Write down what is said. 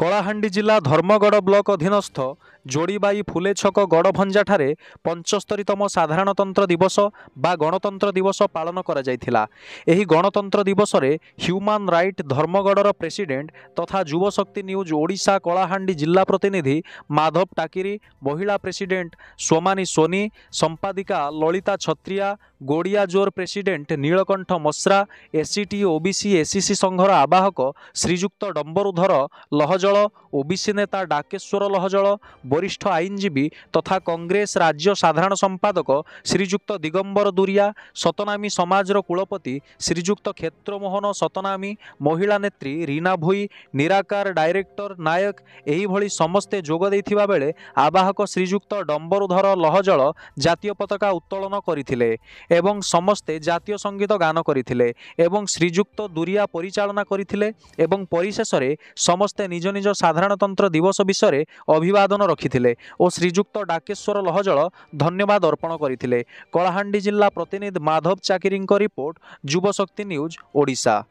कलाहांडी जिला धर्मगढ़ ब्लॉक अधीनस्थ जोड़ीबाई फुले छक गड़भंजाठारे 75तम साधारणतंत्र दिवस बा गणतंत्र दिवस पालन करा जायथिला। एही गणतंत्र दिवस रे ह्यूमन राइट धर्मगढ़र प्रेसिडेंट तथा युवशक्ति न्यूज ओडिशा कलाहांडी जिला प्रतिनिधि माधव टाकिरी, महिला प्रेसिडेंट सोमानी सोनी, संपादिका ललिता छत्रिया, गोड़िया जोर प्रेसिडेंट नीलकंठ मसरा, एससीटी ओबीसी एससीसी संघर आवाहक श्रीजुक्त डंबरुधर लहजल, ओबीसी नेता डाकेश्वर लहजल, वरिष्ठ आईनजीवी तथा कांग्रेस राज्य साधारण संपादक श्रीजुक्त दिगंबर दुरिया, सतनामी समाजर कुलपति श्रीजुक्त क्षेत्रमोहन सतनामी, महिला नेत्री रीना भोई, निराकार डायरेक्टर नायक एही भली समस्ते जोग देथिबा बेले आवाहक श्रीजुक्त डंबरुधर लहजल जातीय पताका उत्तोलन करिथिले एवं समस्ते जातीय संगीत गान करिथिले एवं श्रीजुक्त दुरिया परिचालना करिथिले एवं परिशेष रे समस्ते निज निज साधारणतंत्र दिवस विषय अभिवादन रखिथिले और श्रीजुक्त डाकेश्वर लहजल धन्यवाद अर्पण करिथिले। कलाहांडी जिला प्रतिनिधि माधव चाकिरी रिपोर्ट, युवशक्ति न्यूज ओडिशा।